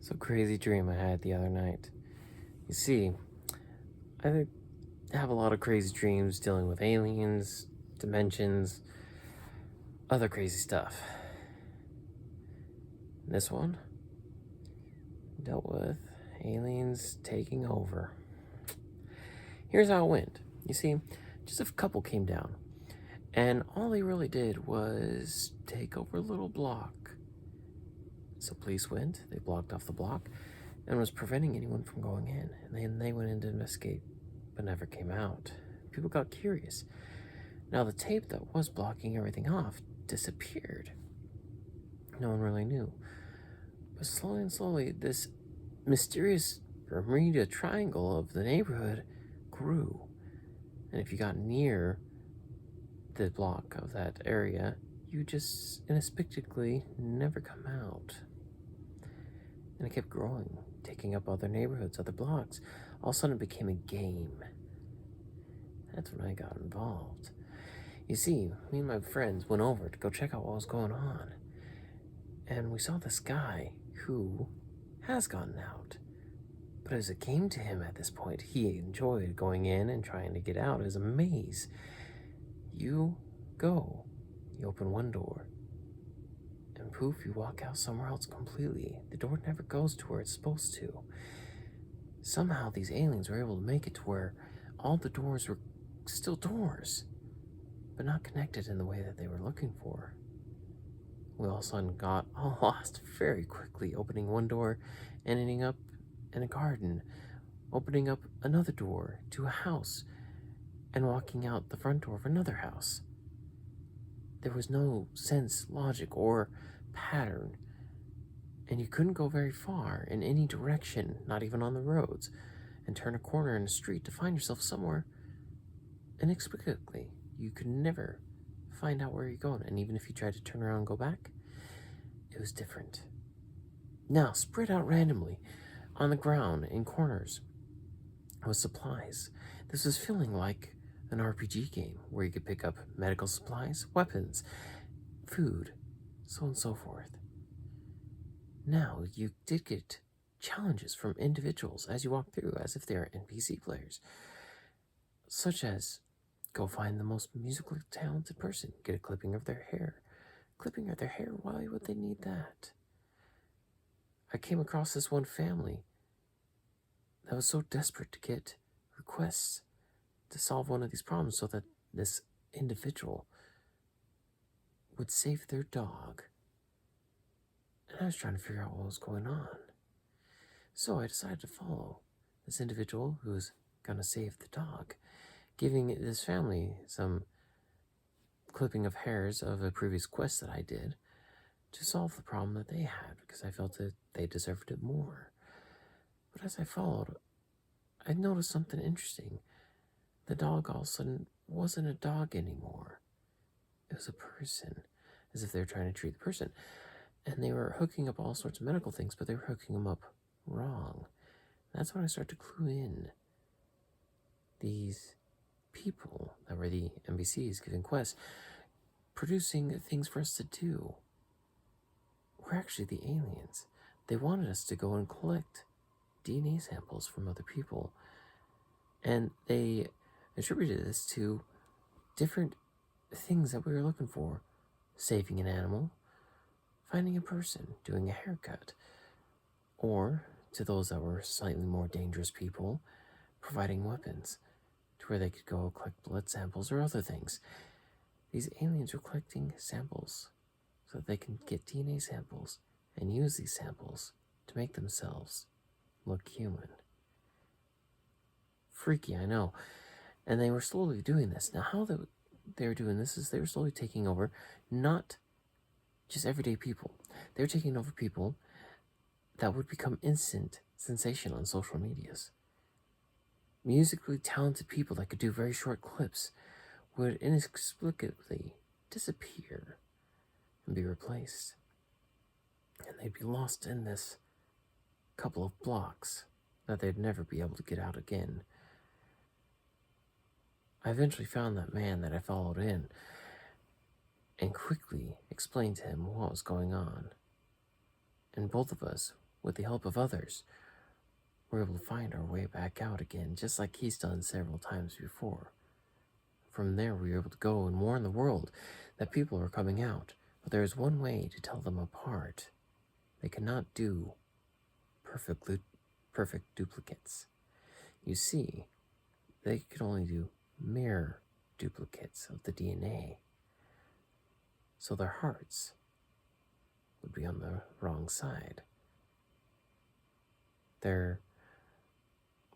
So crazy dream I had the other night. You see, I have a lot of crazy dreams dealing with aliens, dimensions, other crazy stuff. This one dealt with aliens taking over. Here's how it went. You see, just a couple came down, and all they really did was take over a little block. So police went, they blocked off the block, and was preventing anyone from going in. And then they went in to investigate, but never came out. People got curious. Now the tape that was blocking everything off disappeared. No one really knew. But slowly and slowly, this mysterious Bermuda Triangle of the neighborhood grew. And if you got near the block of that area, you just inexplicably never come out. And it kept growing, taking up other neighborhoods, other blocks. All of a sudden it became a game. That's when I got involved. You see, me and my friends went over to go check out what was going on. And we saw this guy who has gotten out. But as it came to him at this point, he enjoyed going in and trying to get out as a maze. You go, you open one door, and poof, you walk out somewhere else completely. The door never goes to where it's supposed to. Somehow these aliens were able to make it to where all the doors were still doors, but not connected in the way that they were looking for. We all of a sudden got all lost very quickly, opening one door and ending up in a garden, opening up another door to a house, and walking out the front door of another house. There was no sense, logic, or pattern, and you couldn't go very far in any direction, not even on the roads, and turn a corner in a street to find yourself somewhere inexplicably. You could never find out where you're going, and even if you tried to turn around and go back, it was different. Now, spread out randomly on the ground in corners was supplies. This was feeling like an RPG game where you could pick up medical supplies, weapons, food, so on and so forth. Now, you did get challenges from individuals as you walked through, as if they are NPC players, such as go find the most musically talented person, get a clipping of their hair. Clipping of their hair, why would they need that? I came across this one family that was so desperate to get requests to solve one of these problems so that this individual would save their dog. And I was trying to figure out what was going on. So I decided to follow this individual who was going to save the dog, giving this family some clipping of hairs of a previous quest that I did to solve the problem that they had, because I felt that they deserved it more. But as I followed, I noticed something interesting. The dog all of a sudden wasn't a dog anymore. It was a person, as if they were trying to treat the person. And they were hooking up all sorts of medical things, but they were hooking them up wrong. That's when I started to clue in. These people that were the NPCs giving quests, producing things for us to do, were actually the aliens. They wanted us to go and collect DNA samples from other people. And they attributed this to different things that we were looking for. Saving an animal, finding a person, doing a haircut, or, to those that were slightly more dangerous people, providing weapons to where they could go collect blood samples or other things. These aliens were collecting samples so that they can get DNA samples and use these samples to make themselves look human. Freaky, I know. And they were slowly doing this. Now, how they were doing this is they were slowly taking over not just everyday people. They were taking over people that would become instant sensation on social medias. Musically talented people that could do very short clips would inexplicably disappear and be replaced. And they'd be lost in this couple of blocks that they'd never be able to get out again. I eventually found that man that I followed in and quickly explained to him what was going on. And both of us with the help of others, we're able to find our way back out again, just like he's done several times before. From there, we were able to go and warn the world that people are coming out, but there is one way to tell them apart. They cannot do perfect duplicates. You see, they could only do mirror duplicates of the DNA. So their hearts would be on the wrong side. Their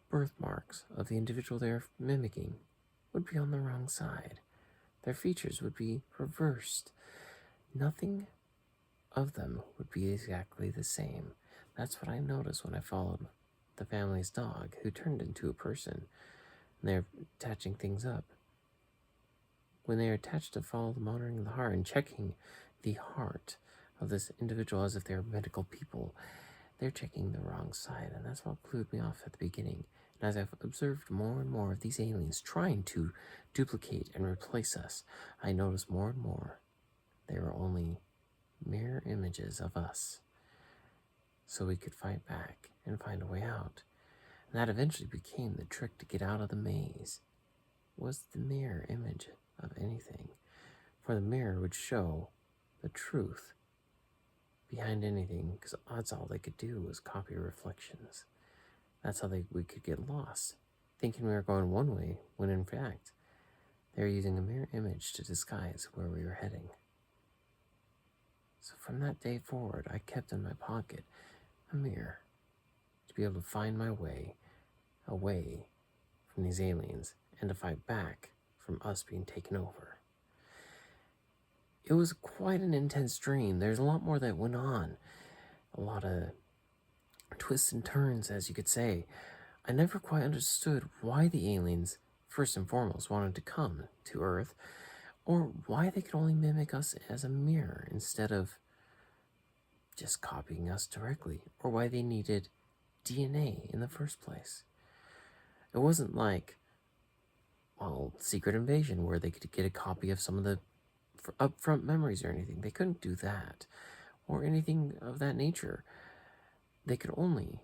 birthmarks of the individual they're mimicking would be on the wrong side. Their features would be reversed. Nothing of them would be exactly the same. That's what I noticed when I followed the family's dog, who turned into a person, and they're attaching things up. When they are attached to follow the monitoring of the heart and checking the heart of this individual as if they're medical people, they're checking the wrong side, and that's what clued me off at the beginning. And as I've observed more and more of these aliens trying to duplicate and replace us, I notice more and more they were only mirror images of us, so we could fight back and find a way out. And that eventually became the trick to get out of the maze, was the mirror image of anything. For the mirror would show the truth behind anything, because that's all they could do was copy reflections. That's how we could get lost, thinking we were going one way, when in fact, they were using a mirror image to disguise where we were heading. So from that day forward, I kept in my pocket a mirror to be able to find my way away from these aliens and to fight back from us being taken over. It was quite an intense dream. There's a lot more that went on. A lot of twists and turns, as you could say. I never quite understood why the aliens, first and foremost, wanted to come to Earth, or why they could only mimic us as a mirror instead of just copying us directly, or why they needed DNA in the first place. It wasn't like, Secret Invasion, where they could get a copy of some of the upfront memories or anything. They couldn't do that, or anything of that nature. They could only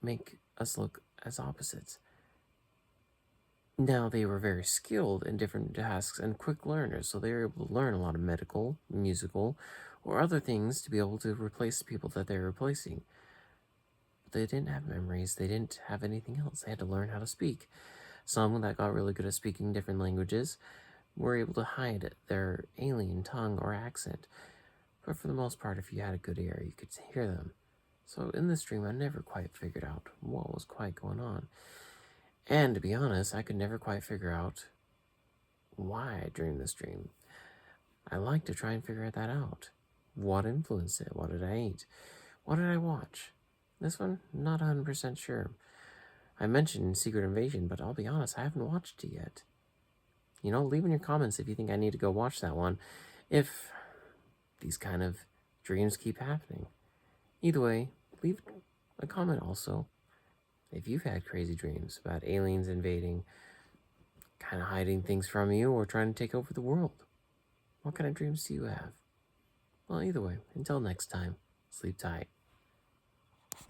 make us look as opposites. Now, they were very skilled in different tasks and quick learners, so they were able to learn a lot of medical, musical, or other things to be able to replace the people that they're replacing. But they didn't have memories, they didn't have anything else. They had to learn how to speak. Some that got really good at speaking different languages were able to hide their alien tongue or accent. But for the most part, if you had a good ear, you could hear them. So in this dream, I never quite figured out what was quite going on. And to be honest, I could never quite figure out why I dreamed this dream. I like to try and figure that out. What influenced it? What did I eat? What did I watch? This one, not 100% sure. I mentioned Secret Invasion, but I'll be honest, I haven't watched it yet. Leave in your comments if you think I need to go watch that one, if these kind of dreams keep happening. Either way, leave a comment also if you've had crazy dreams about aliens invading, kind of hiding things from you, or trying to take over the world. What kind of dreams do you have? Well, either way, until next time, sleep tight.